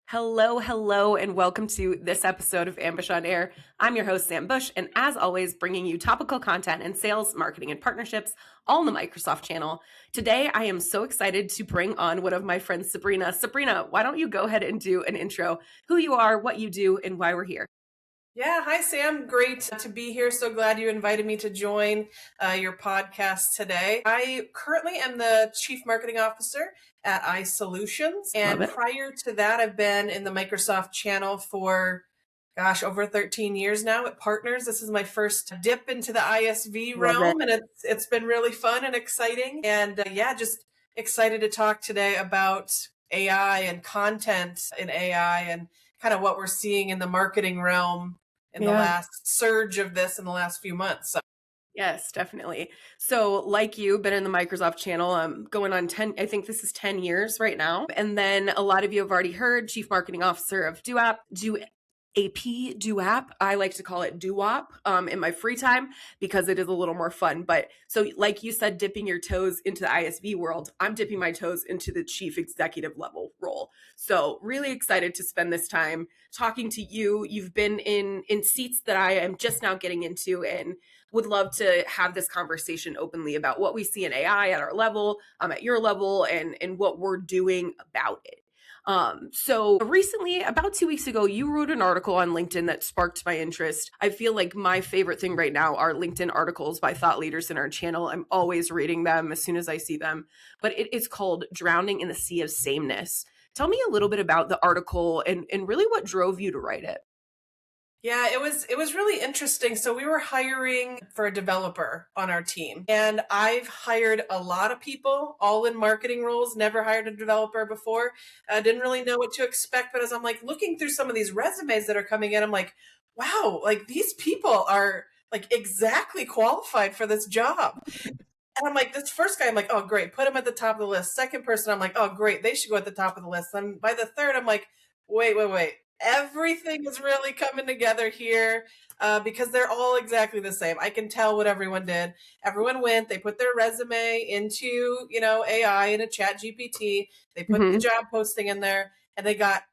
Hello, hello, and welcome to this episode of Ambush on Air. I'm your host, Sam Bush, and as always, bringing you topical content and sales, marketing, and partnerships all on the Microsoft channel. Today, I am so excited to bring on one of my friends, Sabrina. Sabrina, why don't you go ahead and do an intro, who you are, what you do, and why we're here. Yeah, hi Sam. Great to be here. So glad you invited me to join your podcast today. I currently am the Chief Marketing Officer at iSolutions. And prior to that, I've been in the Microsoft channel for, over 13 years now at Partners. This is my first dip into the ISV realm, and it's been really fun and exciting. And just excited to talk today about AI and content in AI and kind of what we're seeing in the marketing realm in the last surge of this in the last few months. Yes, definitely. So like you, been in the Microsoft channel, going on 10, I think this is 10 years right now. And then a lot of you have already heard Chief Marketing Officer of DuApp. I like to call it DuWop in my free time because it is a little more fun. But so like you said, dipping your toes into the ISV world, I'm dipping my toes into the chief executive level role. So really excited to spend this time talking to you. You've been in seats that I am just now getting into and would love to have this conversation openly about what we see in AI at our level, at your level, and what we're doing about it. So recently, about 2 weeks ago, you wrote an article on LinkedIn that sparked my interest. I feel like my favorite thing right now are LinkedIn articles by thought leaders in our channel. I'm always reading them as soon as I see them, but it is called Drowning in the Sea of Sameness. Tell me a little bit about the article and really what drove you to write it. Yeah, it was really interesting. So we were hiring for a developer on our team, and I've hired a lot of people, all in marketing roles, never hired a developer before. I didn't really know what to expect, but as I'm like looking through some of these resumes that are coming in, I'm like, wow, like these people are like exactly qualified for this job. And I'm like, this first guy, I'm like, oh, great, put him at the top of the list. Second person, I'm like, oh, great, they should go at the top of the list. And by the third, I'm like, wait. Everything is really coming together here because they're all exactly the same. I can tell what everyone did. Everyone went, they put their resume into, AI in a chat GPT. They put the job posting in there and they got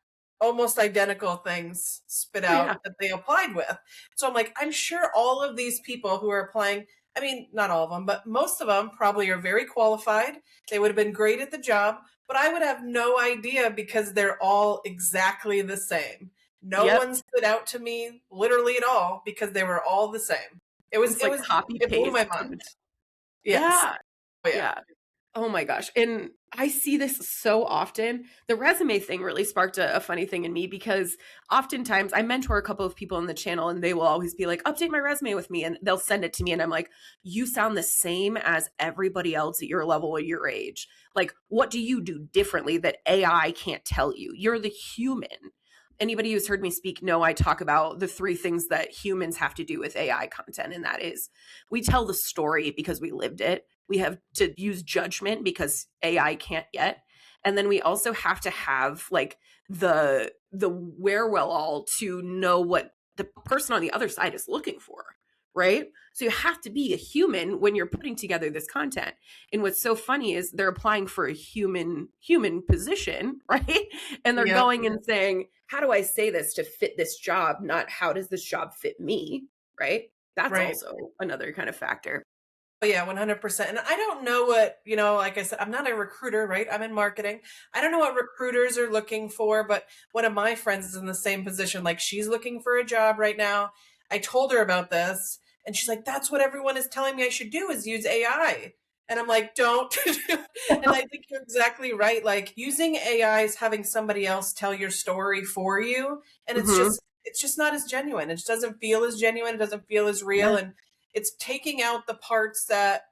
almost identical things spit out that they applied with. So I'm like, I'm sure all of these people who are applying, I mean, not all of them, but most of them probably are very qualified. They would have been great at the job, but I would have no idea because they're all exactly the same. No one stood out to me literally at all because they were all the same. It blew my mind. Yes. Yeah. Oh my gosh. And I see this so often. The resume thing really sparked a funny thing in me because oftentimes I mentor a couple of people on the channel and they will always be like, update my resume with me. And they'll send it to me. And I'm like, you sound the same as everybody else at your level or your age. Like, what do you do differently that AI can't tell you? You're the human. Anybody who's heard me speak know I talk about the 3 things that humans have to do with AI content. And that is we tell the story because we lived it. We have to use judgment because AI can't yet. And then we also have to have like the wherewithal to know what the person on the other side is looking for, right? So you have to be a human when you're putting together this content. And what's so funny is they're applying for a human position, right? And they're going and saying, how do I say this to fit this job? Not how does this job fit me, right? That's also another kind of factor. Yeah, 100%. And I don't know what, like I said, I'm not a recruiter, right? I'm in marketing. I don't know what recruiters are looking for, but one of my friends is in the same position. Like she's looking for a job right now. I told her about this and she's like, that's what everyone is telling me I should do is use AI. And I'm like, don't. And I think you're exactly right. Like using AI is having somebody else tell your story for you. And it's just not as genuine. It just doesn't feel as genuine. It doesn't feel as real. And it's taking out the parts that,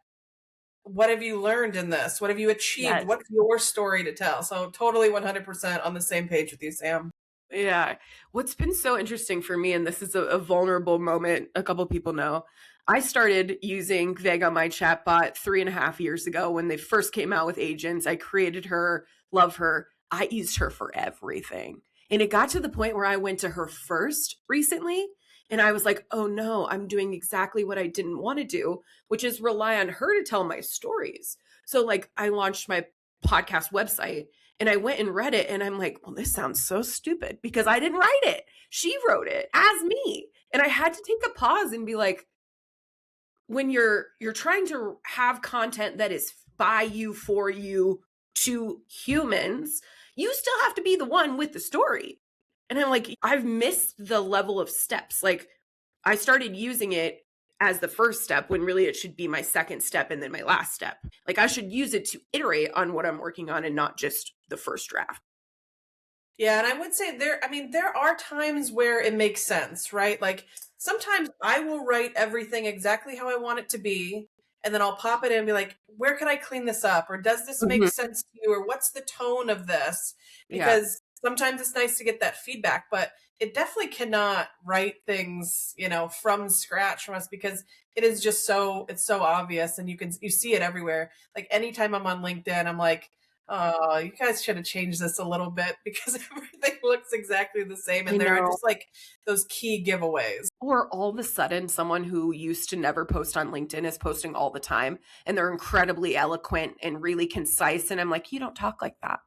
what have you learned in this? What have you achieved? What's your story to tell? So totally 100% on the same page with you, Sam. Yeah. What's been so interesting for me, and this is a vulnerable moment, a couple people know, I started using Vega, my chatbot, 3.5 years ago when they first came out with agents. I created her, love her. I used her for everything. And it got to the point where I went to her first recently. And I was like, oh no, I'm doing exactly what I didn't want to do, which is rely on her to tell my stories. So like I launched my podcast website And I went and read it and I'm like, well, this sounds so stupid because I didn't write it. She wrote it as me. And I had to take a pause and be like, when you're trying to have content that is by you, for you, to humans, you still have to be the one with the story. And I'm like, I've missed the level of steps. Like, I started using it as the first step when really it should be my second step and then my last step. Like, I should use it to iterate on what I'm working on and not just the first draft. Yeah, and I would say there are times where it makes sense, right? Like sometimes I will write everything exactly how I want it to be, and then I'll pop it in and be like, where can I clean this up? Or does this make Mhm. sense to you? Or what's the tone of this? Yeah. Because sometimes it's nice to get that feedback, but it definitely cannot write things, from scratch from us because it is just it's so obvious and you see it everywhere. Like anytime I'm on LinkedIn, I'm like, oh, you guys should have changed this a little bit because everything looks exactly the same. I And there are know. just like those key giveaways. Or all of a sudden, someone who used to never post on LinkedIn is posting all the time and they're incredibly eloquent and really concise. And I'm like, you don't talk like that.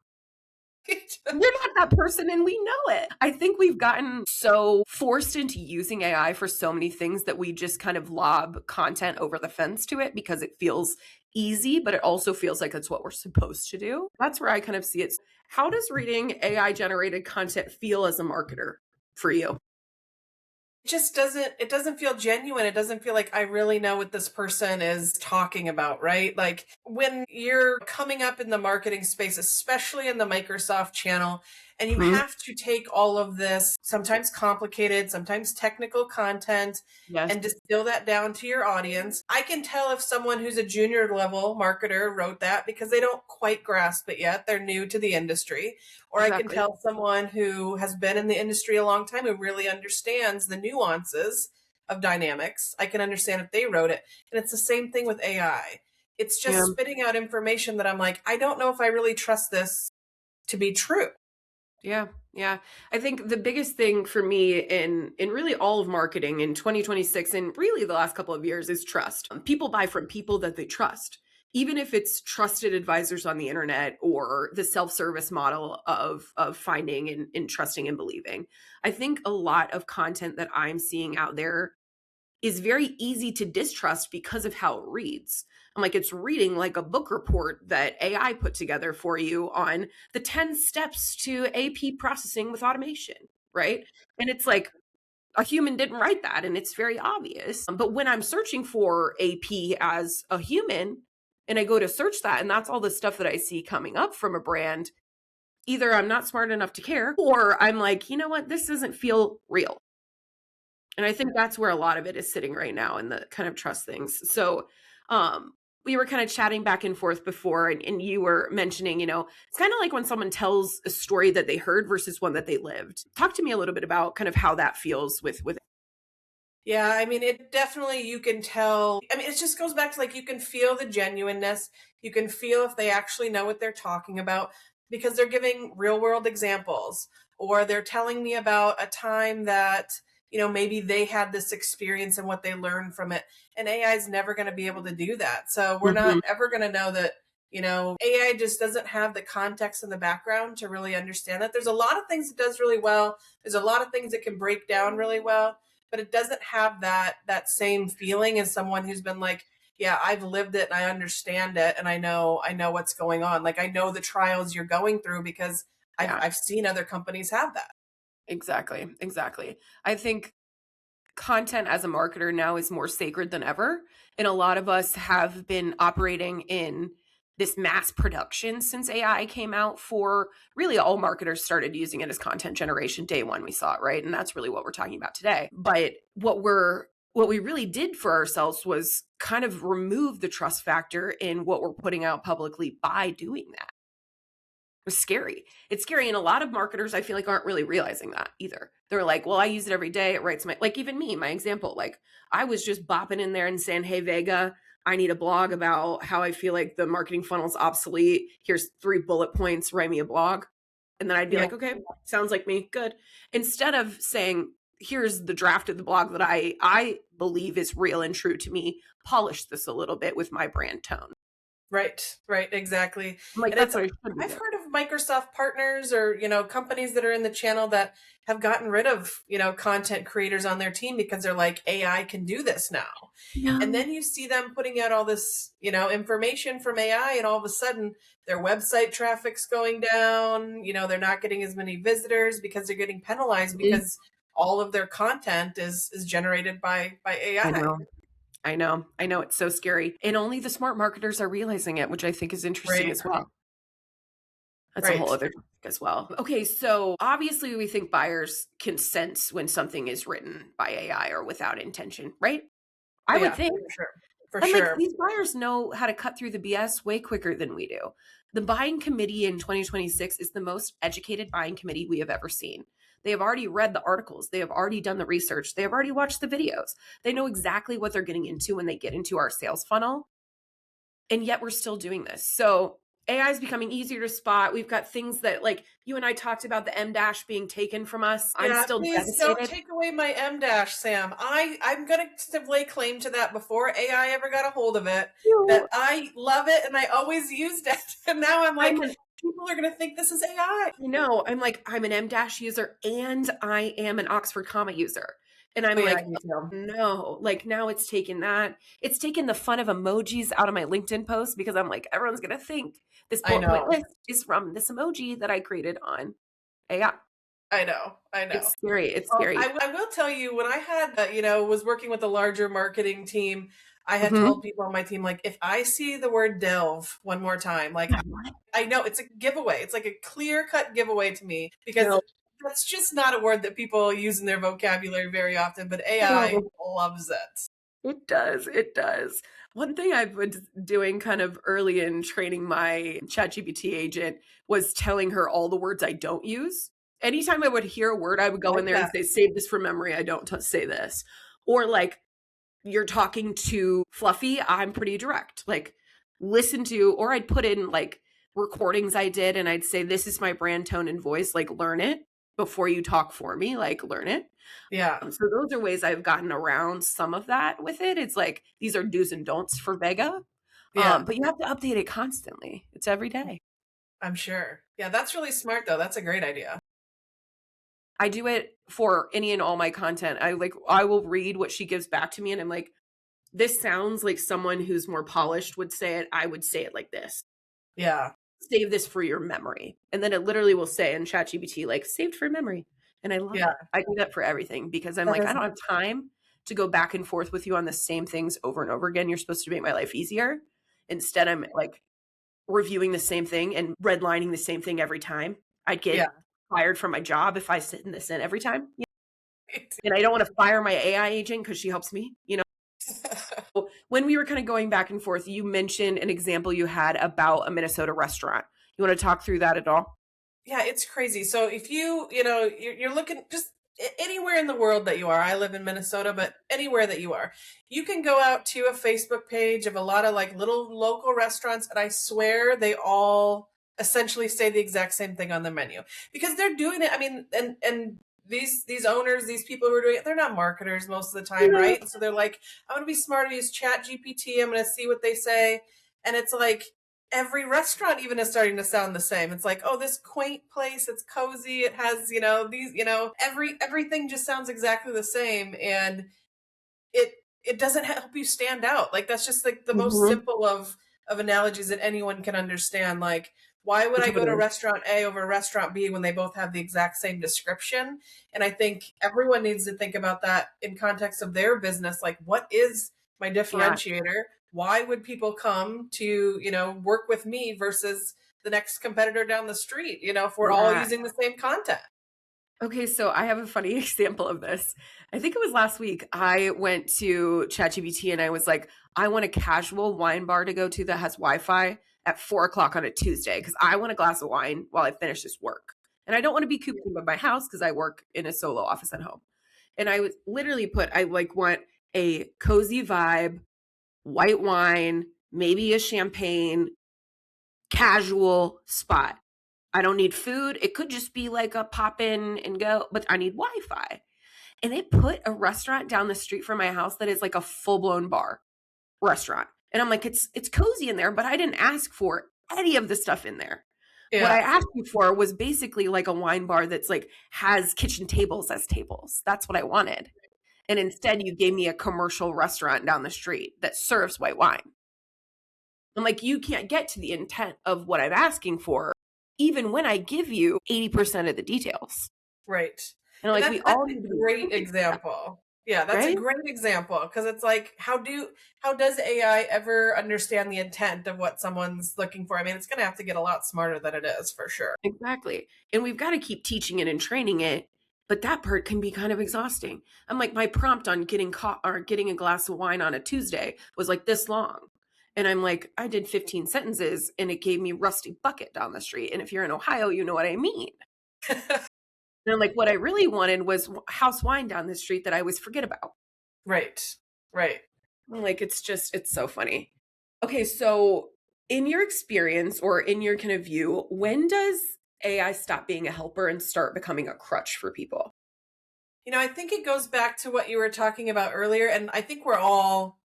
You're not that person and we know it. I think we've gotten so forced into using AI for so many things that we just kind of lob content over the fence to it because it feels easy, but it also feels like it's what we're supposed to do. That's where I kind of see it. How does reading AI generated content feel as a marketer for you? It doesn't feel genuine. It doesn't feel like I really know what this person is talking about, right? Like when you're coming up in the marketing space, especially in the Microsoft channel, and you Mhm. have to take all of this sometimes complicated, sometimes technical content Yes, and distill that down to your audience. I can tell if someone who's a junior level marketer wrote that because they don't quite grasp it yet. They're new to the industry. Or I can exactly. tell someone who has been in the industry a long time who really understands the nuances of dynamics. I can understand if they wrote it. And it's the same thing with AI. It's Yeah. just spitting out information that I'm like, I don't know if I really trust this to be true. Yeah, yeah. I think the biggest thing for me in really all of marketing in 2026 and really the last couple of years is trust. People buy from people that they trust. Even if it's trusted advisors on the internet or the self-service model of finding and trusting and believing. I think a lot of content that I'm seeing out there is very easy to distrust because of how it reads. I'm like, it's reading like a book report that AI put together for you on the 10 steps to AP processing with automation, right? And it's like, a human didn't write that, and it's very obvious. But when I'm searching for AP as a human, and I go to search that, and that's all the stuff that I see coming up from a brand, either I'm not smart enough to care, or I'm like, you know what, this doesn't feel real. And I think that's where a lot of it is sitting right now in the kind of trust things. So, um, we were kind of chatting back and forth before, and you were mentioning, it's kind of like when someone tells a story that they heard versus one that they lived. Talk to me a little bit about kind of how that feels with. Yeah, I mean, it definitely, you can tell. I mean, it just goes back to like, you can feel the genuineness. You can feel if they actually know what they're talking about because they're giving real world examples or they're telling me about a time that, maybe they had this experience and what they learned from it. And AI is never going to be able to do that. So we're not Mhm. ever going to know that, AI just doesn't have the context and the background to really understand that. There's a lot of things it does really well. There's a lot of things it can break down really well, but it doesn't have that same feeling as someone who's been like, yeah, I've lived it and I understand it and I know what's going on. Like I know the trials you're going through because I've Yeah, I've seen other companies have that. exactly, exactly. I think content as a marketer now is more sacred than ever. And a lot of us have been operating in this mass production since AI came out for really all marketers started using it as content generation day one we saw it, right? And that's really what we're talking about today. But what we really did for ourselves was kind of remove the trust factor in what we're putting out publicly by doing that. Was scary. It's scary, and a lot of marketers, I feel like, aren't really realizing that either. They're like, "Well, I use it every day. It writes my," like, even me, my example, like, I was just bopping in there and saying, "Hey, Vega, I need a blog about how I feel like the marketing funnel is obsolete. Here's 3 bullet points, write me a blog." And then I'd be Yeah. like, "Okay, sounds like me. Good." Instead of saying, "Here's the draft of the blog that I believe is real and true to me. Polish this a little bit with my brand tone." Right, right, exactly. I'm like, And "That's it's what I should be I've doing." heard of Microsoft partners or, companies that are in the channel that have gotten rid of, content creators on their team because they're like, AI can do this now. And No. then you see them putting out all this, information from AI, and all of a sudden their website traffic's going down. They're not getting as many visitors because they're getting penalized because all of their content is generated by I AI. know. I know. I know. It's so scary. And only the smart marketers are realizing it, which I think is interesting Right. as well. That's a whole Right. other topic as well. Okay, so obviously we think buyers can sense when something is written by AI or without intention, right? I would Yeah, think. for sure. For And like sure. these buyers know how to cut through the BS way quicker than we do. The buying committee in 2026 is the most educated buying committee we have ever seen. They have already read the articles, they have already done the research, they have already watched the videos. They know exactly what they're getting into when they get into our sales funnel. And yet we're still doing this. So AI is becoming easier to spot. We've got things that, like you and I talked about, the M dash being taken from us. I'm Yeah, still please don't devastated. take away my M dash, Sam. I'm gonna lay claim to that before AI ever got a hold of it. That I love it and I always used it. And now I'm I'm like, an people are gonna think this is AI. I know. I'm like, I'm an M dash user and I am an Oxford comma user. And Oh, I'm yeah, like, me too. no, like now it's taken that. It's taken the fun of emojis out of my LinkedIn post because I'm like, everyone's going to think this I bullet point know. list is from this emoji that I created on AI. I know. I know. It's scary. It's Well, scary. I will tell you, when I had, was working with a larger marketing team, I had Mhm. told people on my team, like, if I see the word delve one more time, like, Yeah, what? I know it's a giveaway. It's like a clear cut giveaway to me because No, that's just not a word that people use in their vocabulary very often, but AI no. loves it. It does. It does. One thing I've been doing kind of early in training my ChatGPT agent was telling her all the words I don't use. Anytime I would hear a word, I would I go like in there and that. say, save this for memory. I don't say this. Or like, you're talking to Fluffy, I'm pretty direct. Like, listen to, or I'd put in like recordings I did and I'd say, this is my brand tone and voice. Like, learn it before you talk for me. Like, learn it. Yeah. So those are ways I've gotten around some of that with it. It's like these are do's and don'ts for Vega. Yeah. But you have to update it constantly. It's every day. I'm sure. Yeah, that's really smart though. That's a great idea. I do it for any and all my content. I will read what she gives back to me and I'm like, this sounds like someone who's more polished would say it. I would say it like this. Yeah. Save this for your memory. And then it literally will say in ChatGPT, like, saved for memory. And I love Yeah. it. I do that for everything because I'm That like, I is don't have time to go back and forth with you on the same things over and over again. You're supposed to make my life easier. Instead, I'm like reviewing the same thing and redlining the same thing every time. I'd yeah. get fired from my job if I send this in every time. And I don't want to fire my AI agent because she helps me, When we were kind of going back and forth, you mentioned an example you had about a Minnesota restaurant. You want to talk through that at all? Yeah, it's crazy. So if you're looking just anywhere in the world that you are, I live in Minnesota, but anywhere that you are, you can go out to a Facebook page of a lot of like little local restaurants, and I swear they all essentially say the exact same thing on the menu because they're doing it. I mean, and these owners, these people who are doing it, they're not marketers most of the time, Yeah. right? And so they're like, I'm gonna be smart, I'm gonna use Chat GPT, I'm gonna see what they say. And it's like every restaurant even is starting to sound the same. It's like, oh, this quaint place, it's cozy, it has, these, everything just sounds exactly the same. And it doesn't help you stand out. Like that's just like the most Mhm. simple of analogies that anyone can understand. Like, why would I go to Totally. restaurant A over restaurant B when they both have the exact same description? And I think everyone needs to think about that in context of their business. Like, what is my Yeah. differentiator? Why would people come to, work with me versus the next competitor down the street, if we're all Yeah. using the same content? Okay, so I have a funny example of this. I think it was last week. I went to ChatGPT and I was like, I want a casual wine bar to go to that has Wi-Fi at 4 o'clock on a Tuesday because I want a glass of wine while I finish this work. And I don't want to be cooped in my house because I work in a solo office at home. And I was literally I like want a cozy vibe, white wine, maybe a champagne, casual spot. I don't need food. It could just be like a pop in and go, but I need Wi-Fi. And it put a restaurant down the street from my house that is like a full-blown bar restaurant. And I'm like, it's cozy in there, but I didn't ask for any of the stuff in there. What Yeah. I asked you for was basically like a wine bar that's like has kitchen tables as tables. That's what I wanted. And instead you gave me a commercial restaurant down the street that serves white wine. I'm like, you can't get to the intent of what I'm asking for, even when I give you 80% of the details. Right. And And like, that's we all a need to be great thinking like that, example. Yeah, that's a right? great example because it's like how does AI ever understand the intent of what someone's looking for? I mean, it's going to have to get a lot smarter than it is for sure. Exactly. And we've got to keep teaching it and training it, but that part can be kind of exhausting. I'm like, my prompt on getting caught or getting a glass of wine on a Tuesday was like this long. And I'm like, I did 15 sentences and it gave me Rusty Bucket down the street. And if you're in Ohio, you know what I mean. And I'm like, what I really wanted was house wine down the street that I always forget about. Right. Right. I'm like, it's so funny. Okay, so in your experience or in your kind of view, when does AI stop being a helper and start becoming a crutch for people? I think it goes back to what you were talking about earlier, and I think we're all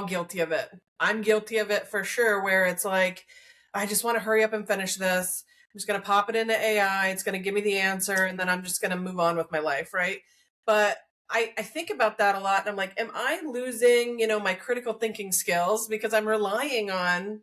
guilty of it. I'm guilty of it for sure, where it's like, I just want to hurry up and finish this. I'm just gonna pop it into AI, it's gonna give me the answer, and then I'm just gonna move on with my life, right? But I think about that a lot and I'm like, am I losing, my critical thinking skills because I'm relying on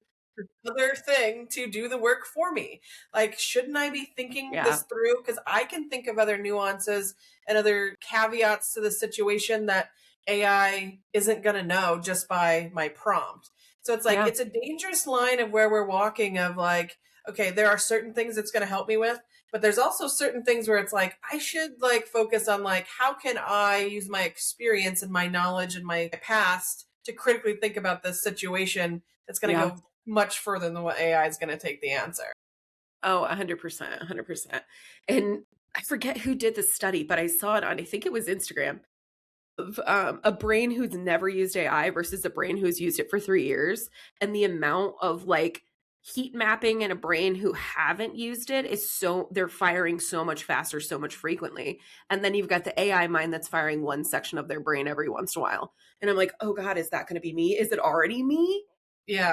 other thing to do the work for me. Like, shouldn't I be thinking Yeah. this through? Because I can think of other nuances and other caveats to the situation that AI isn't going to know just by my prompt. So it's like, Yeah. it's a dangerous line of where we're walking of like, okay, there are certain things it's going to help me with, but there's also certain things where it's like, I should like focus on like, how can I use my experience and my knowledge and my past to critically think about this situation that's going to Yeah. go much further than what AI is going to take the answer. Oh, 100%, 100%. And I forget who did the study, but I saw it on, I think it was Instagram, of a brain who's never used AI versus a brain who's used it for 3 years. And the amount of like heat mapping in a brain who haven't used it is so, they're firing so much faster, so much frequently. And then you've got the AI mind that's firing one section of their brain every once in a while. And I'm like, oh God, is that going to be me? Is it already me? Yeah,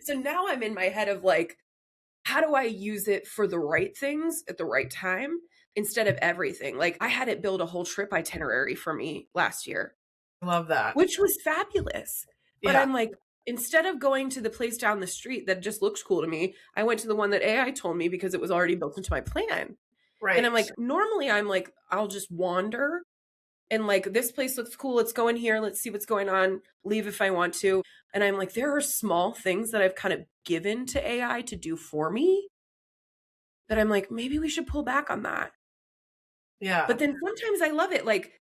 So now I'm in my head of like, how do I use it for the right things at the right time instead of everything? Like I had it build a whole trip itinerary for me last year, I love that. which was fabulous. But Yeah, I'm like, instead of going to the place down the street that just looks cool to me, I went to the one that AI told me because it was already built into my plan. And I'm right. like, normally I'm like, I'll just wander and like, this place looks cool. Let's go in here. Let's see what's going on. Leave if I want to. And I'm like, there are small things that I've kind of given to AI to do for me that I'm like, maybe we should pull back on that. But Yeah, then sometimes I love it. Like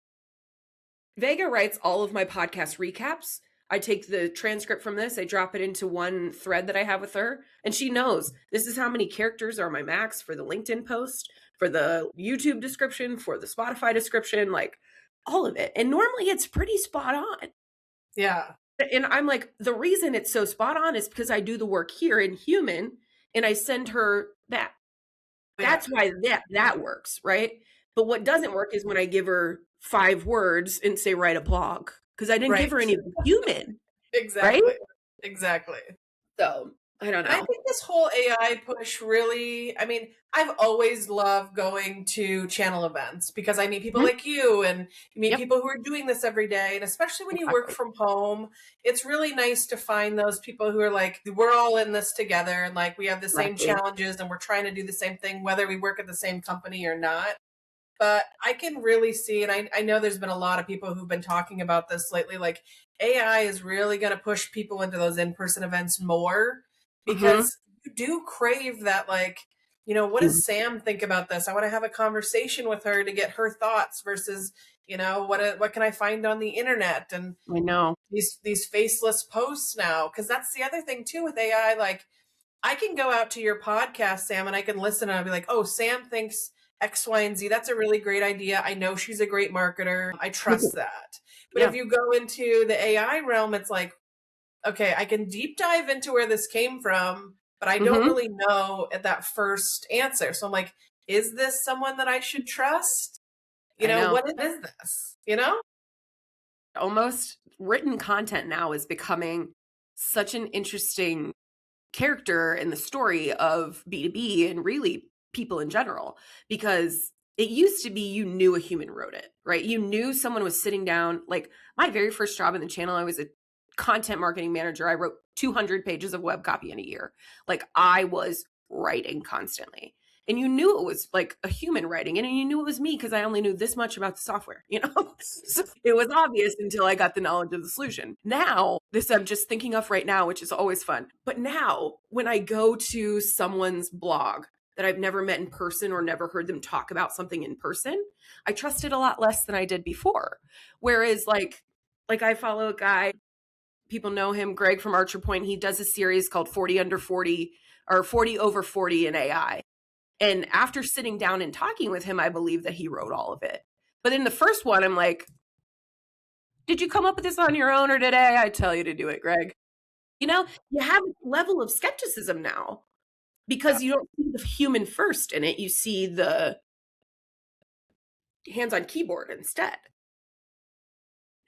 Vega writes all of my podcast recaps. I take the transcript from this, I drop it into one thread that I have with her, and she knows this is how many characters are my max for the LinkedIn post, for the YouTube description, for the Spotify description, like all of it. And normally it's pretty spot on. yeah, And I'm like, the reason it's so spot on is because I do the work here in human and I send her that. yeah. That's why that works, right? But what doesn't work is when I give her 5 words and say, "Write a blog," because I didn't give Right. her any human, right? Exactly. Exactly. So, I don't And I know. think this whole AI push really, I mean, I've always loved going to channel events because I meet people Mhm. like you and you meet Yep, people who are doing this every day. And especially when you work exactly, from home, it's really nice to find those people who are like, we're all in this together and like we have the same exactly. challenges and we're trying to do the same thing, whether we work at the same company or not. But I can really see, and I know there's been a lot of people who've been talking about this lately, like AI is really going to push people into those in-person events more Mhm. because you do crave that, like, what Mhm. does Sam think about this? I want to have a conversation with her to get her thoughts versus, what can I find on the internet and I know. these faceless posts now? Because that's the other thing too with AI, like I can go out to your podcast, Sam, and I can listen and I'll be like, oh, Sam thinks X, Y, and Z. That's a really great idea. I know she's a great marketer. I trust that. But if Yeah, you go into the AI realm, it's like, okay, I can deep dive into where this came from, but I don't mhm, really know at that first answer. So I'm like, is this someone that I should trust? I know. What is this? You know? Almost written content now is becoming such an interesting character and the story of B2B and really people in general, because it used to be you knew a human wrote it, right? You knew someone was sitting down. Like my very first job in the channel, I was a content marketing manager. I wrote 200 pages of web copy in a year. Like I was writing constantly. And you knew it was like a human writing it, and you knew it was me because I only knew this much about the software, you know? So it was obvious until I got the knowledge of the solution. Now, this I'm just thinking of right now, which is always fun. But now, when I go to someone's blog that I've never met in person or never heard them talk about something in person, I trust it a lot less than I did before. Whereas like I follow a guy, people know him, Greg from Archer Point. He does a series called 40 Under 40 or 40 Over 40 in AI. And after sitting down and talking with him, I believe that he wrote all of it. But in the first one, I'm like, did you come up with this on your own or did AI tell you to do it, Greg? You know, you have a level of skepticism now because you don't see the human first in it. You see the hands on keyboard instead.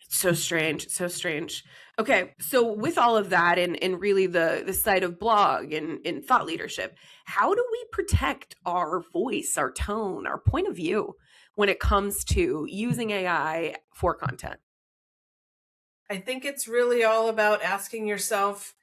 It's so strange. So strange. Okay. So with all of that and really the side of blog and thought leadership, how do we protect our voice, our tone, our point of view when it comes to using AI for content? I think it's really all about asking yourself,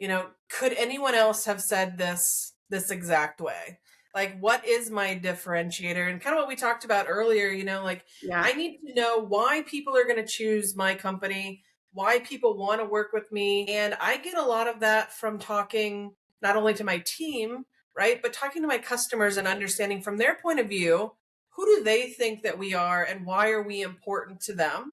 could anyone else have said this exact way? Like, what is my differentiator? And kind of what we talked about earlier, Yeah. I need to know why people are going to choose my company, why people want to work with me. And I get a lot of that from talking not only to my team, right, but talking to my customers and understanding from their point of view, who do they think that we are and why are we important to them?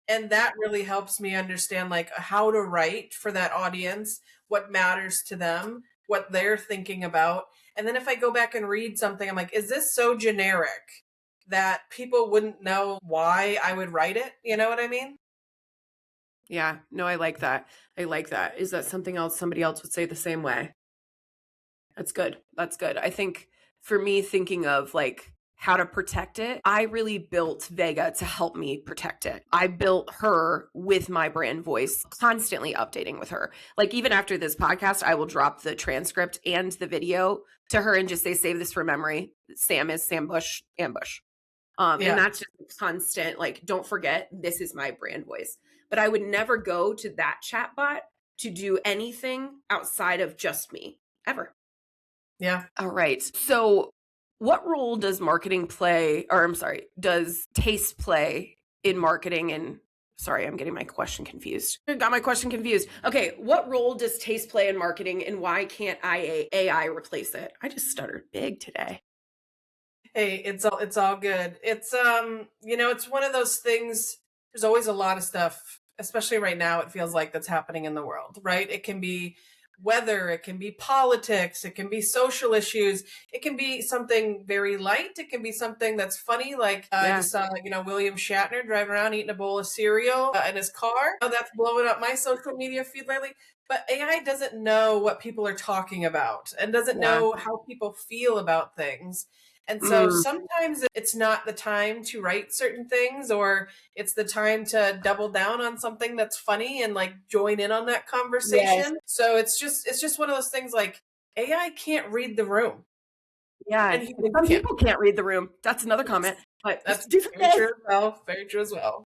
And that really helps me understand like how to write for that audience, what matters to them, what they're thinking about. And then if I go back and read something, I'm like, is this so generic that people wouldn't know why I would write it? You know what I mean? Yeah. No, I like that. I like that. Is that something else somebody else would say the same way? That's good. That's good. I think for me, thinking of like how to protect it, I really built Vega to help me protect it. I built her with my brand voice, constantly updating with her. Like even after this podcast, I will drop the transcript and the video to her and just say, save this for memory. Sam is Sam Bush, ambush. Yeah. And that's just a constant, like, don't forget, this is my brand voice. But I would never go to that chatbot to do anything outside of just me, ever. Yeah. All right. So, what role does marketing play, or I'm sorry, does taste play in marketing? And sorry, I'm getting my question confused. I got my question confused. Okay. What role does taste play in marketing and why can't AI replace it? I just stuttered big today. Hey, it's all good. It's one of those things. There's always a lot of stuff, especially right now, it feels like that's happening in the world, right? It can be weather, it can be politics, it can be social issues, it can be something very light, it can be something that's funny, like I Yeah. just saw, William Shatner driving around eating a bowl of cereal in his car. Oh, that's blowing up my social media feed lately. But AI doesn't know what people are talking about and doesn't Yeah. know how people feel about things. And so Mm, sometimes it's not the time to write certain things, or it's the time to double down on something that's funny and like join in on that yes. conversation. So it's just one of those things like AI can't read the room Yeah. and humans Some can. people can't read the room. That's another comment, but it's That's a different very day. true as well. Very true as well.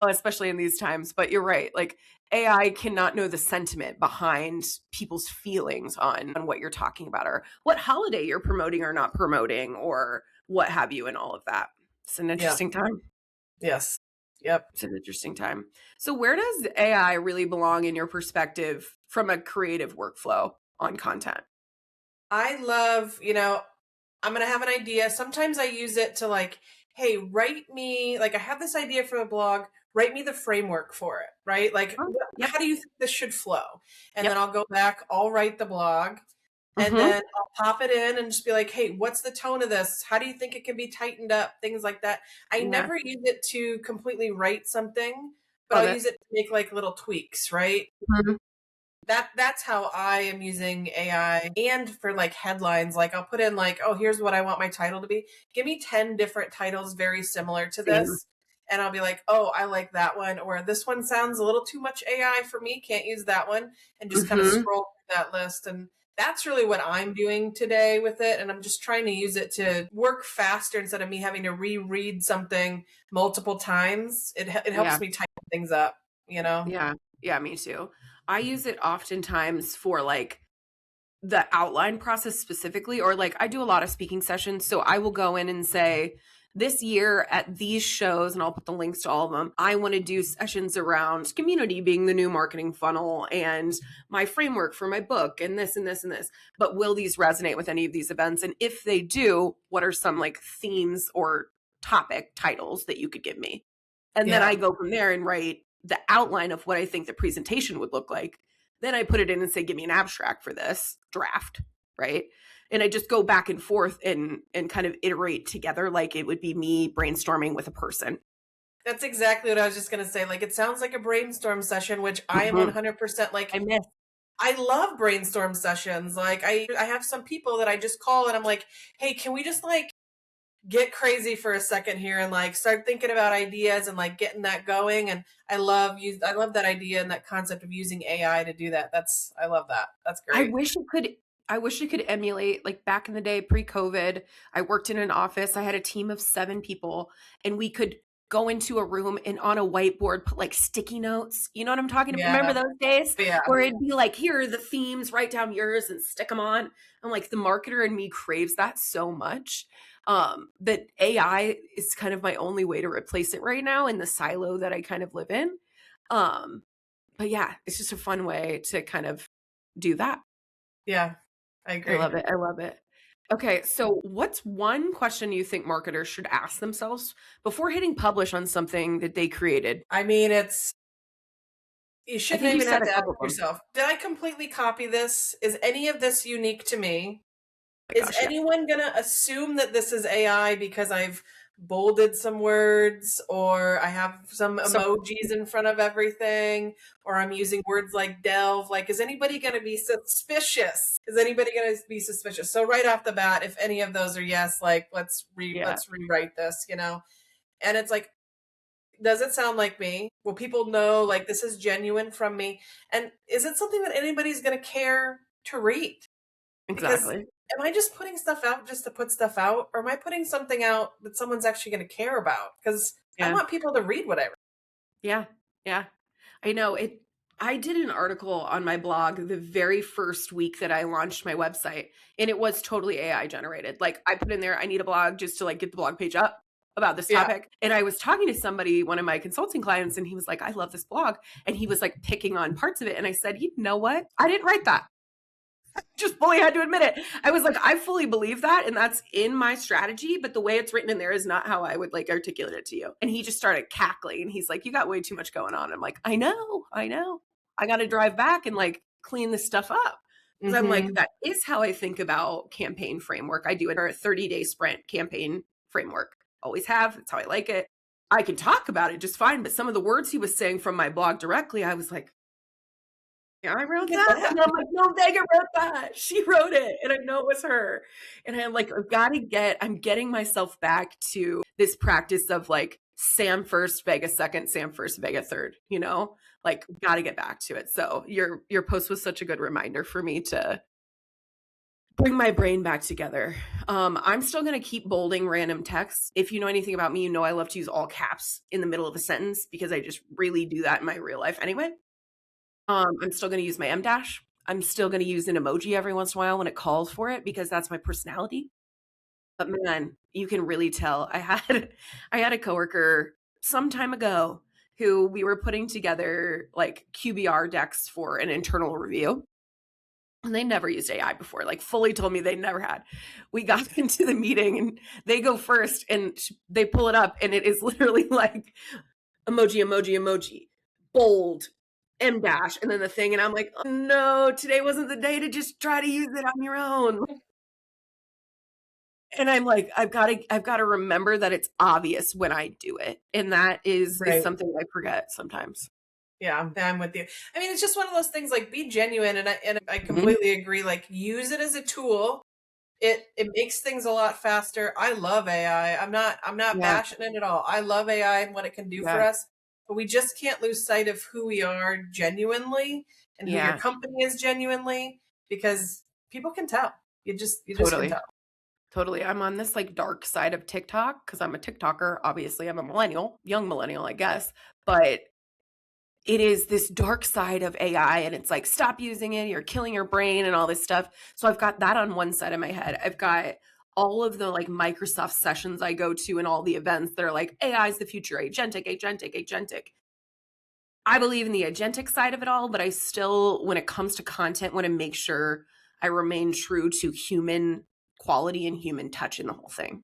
Especially in these times. But you're right. Like AI cannot know the sentiment behind people's feelings on what you're talking about or what holiday you're promoting or not promoting or what have you and all of that. It's an Yeah. interesting time. Yes. Yep. It's an interesting time. So where does AI really belong in your perspective from a creative workflow on content? I love, I'm going to have an idea. Sometimes I use it to like, hey, write me, like I have this idea for a blog, write me the framework for it, right? Like, Oh, yep. how do you think this should flow? And Yep. then I'll go back, I'll write the blog, and Mm-hmm. then I'll pop it in and just be like, hey, what's the tone of this? How do you think it can be tightened up? Things like that. I Yeah. never use it to completely write something, but Love I'll it. use it to make like little tweaks, right? Mhm. That's how I am using AI. And for like headlines, like I'll put in like, oh, here's what I want my title to be. Give me 10 different titles very similar to Same. this. And I'll be like, oh, I like that one. Or this one sounds a little too much AI for me. Can't use that one. And just kind of Mm-hmm. scroll that list. And that's really what I'm doing today with it. And I'm just trying to use it to work faster instead of me having to reread something multiple times. It helps Yeah. me tighten things up, you know? Yeah. Yeah, me too. I use it oftentimes for like the outline process specifically, or like I do a lot of speaking sessions. So I will go in and say, this year at these shows, and I'll put the links to all of them, I want to do sessions around community being the new marketing funnel and my framework for my book and this and this and this. But will these resonate with any of these events? And if they do, what are some like themes or topic titles that you could give me? And then I Yeah. go from there and write the outline of what I think the presentation would look like. Then I put it in and say, give me an abstract for this draft, right? And I just go back and forth and kind of iterate together like it would be me brainstorming with a person. That's exactly what I was just going to say. Like, it sounds like a brainstorm session, which I am Mhm. 100% like. I miss. I love brainstorm sessions. Like, I have some people that I just call and I'm like, hey, can we just like get crazy for a second here and like start thinking about ideas and like getting that going? And I love that idea and that concept of using AI to do that. I love that. That's I great. wish it could I wish it could emulate like back in the day pre-COVID. I worked in an office. I had a team of 7 people and we could go into a room and on a whiteboard put like sticky notes. You know what I'm talking about? Remember Yeah. those days Yeah. where it'd be like, here are the themes, write down yours and stick them on. I'm like, the marketer in me craves that so much. That AI is kind of my only way to replace it right now in the silo that I kind of live in. Um, but yeah, it's just a fun way to kind of do that. Yeah. I I agree. love it. I love it. Okay, so what's one question you think marketers should ask themselves before hitting publish on something that they created? I mean, you I shouldn't think you even said have a to ask couple of them. yourself, did I completely copy this? Is any of this unique to me? Oh my Is gosh, yeah. anyone going to assume that this is AI because I've bolded some words or I have some So emojis in front of everything or I'm using words like delve? Like, is anybody going to be suspicious? Is anybody going to be suspicious? So right off the bat, if any of those are yes, like yeah, let's rewrite this, you know? And it's like, does it sound like me? Will people know like this is genuine from me? And is it something that anybody's going to care to read? Because exactly. am I just putting stuff out just to put stuff out? Or am I putting something out that someone's actually going to care about? Because I Yeah. want people to read what I read. Yeah. Yeah. I know it. I did an article on my blog the very first week that I launched my website, and it was totally AI generated. Like I put in there, I need a blog just to like get the blog page up about this Yeah. topic. And I was talking to somebody, one of my consulting clients, and he was like, I love this blog. And he was like picking on parts of it. And I said, you know what? I didn't write that. Just fully had to admit it. I was like, I fully believe that. And that's in my strategy. But the way it's written in there is not how I would like articulate it to you. And he just started cackling. And he's like, you got way too much going on. I'm like, I know, I know. I got to drive back and like clean this stuff up. Because I'm like, Mm-hmm. that is how I think about campaign framework. I do it a 30-day sprint campaign framework. Always have. That's how I like it. I can talk about it just fine. But some of the words he was saying from my blog directly, I was like, yeah, I wrote Look at that. that. And I'm like, no, Vega wrote that. She wrote it. And I know it was her. And I'm like, I'm getting myself back to this practice of like Sam first, Vega second, Sam first, Vega third, you know? Like, got to get back to it. So your post was such a good reminder for me to bring my brain back together. I'm still going to keep bolding random text. If you know anything about me, you know I love to use all caps in the middle of a sentence because I just really do that in my real life anyway. I'm still gonna use my M dash. I'm still gonna use an emoji every once in a while when it calls for it because that's my personality. But man, you can really tell. I had a coworker some time ago who we were putting together like QBR decks for an internal review. And they never used AI before, like fully told me they never had. We got into the meeting and they go first and they pull it up and it is literally like emoji, emoji, emoji, bold, M dash, and then the thing. And I'm like, oh, no, today wasn't the day to just try to use it on your own. And I'm like, I've got to remember that it's obvious when I do it. And that is Right. something I forget sometimes. Yeah, I'm with you. I mean, it's just one of those things like be genuine and I Mhm. completely agree. Like use it as a tool. It makes things a lot faster. I love AI. I'm not Yeah. bashing it at all. I love AI and what it can do for Yeah. us, but we just can't lose sight of who we are genuinely and who your Yeah, company is genuinely, because people can tell. You just can totally. tell. Totally. I'm on this like dark side of TikTok because I'm a TikToker. Obviously, I'm a millennial, young millennial, I guess. But it is this dark side of AI, and it's like, stop using it. You're killing your brain and all this stuff. So I've got that on one side of my head. I've got all of the like Microsoft sessions I go to and all the events that are like, AI is the future, agentic, agentic, agentic. I believe in the agentic side of it all, but I still, when it comes to content, want to make sure I remain true to human quality and human touch in the whole thing.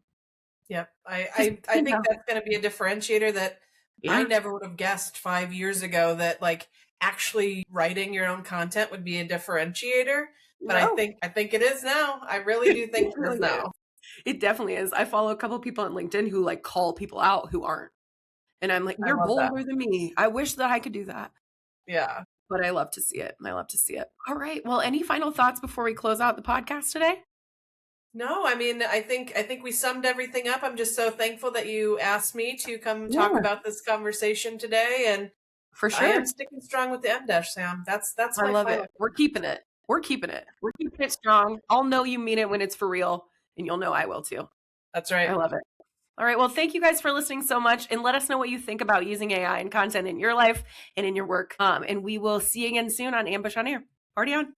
Yep. Because I think that's going to be a differentiator that I yeah, never would have guessed 5 years ago, that like actually writing your own content would be a differentiator. But no, I think it is now. I really do it think it is really is. now. It definitely is. I follow a couple people on LinkedIn who like call people out who aren't. And I'm like, I you're love that. bolder than me. I wish that I could do that. Yeah. But I love to see it. I love to see it. All right. Well, any final thoughts before we close out the podcast today? No, I mean, I think we summed everything up. I'm just so thankful that you asked me to come talk Yeah, about this conversation today, and for I am sure. sticking strong with the M dash, Sam. That's I my love final. it. We're keeping it. We're keeping it. We're keeping it strong. I'll know you mean it when it's for real, and you'll know I will too. That's I right. love it. All right. Well, thank you guys for listening so much, and let us know what you think about using AI and content in your life and in your work. And we will see you again soon on Ambush on Air. Party on.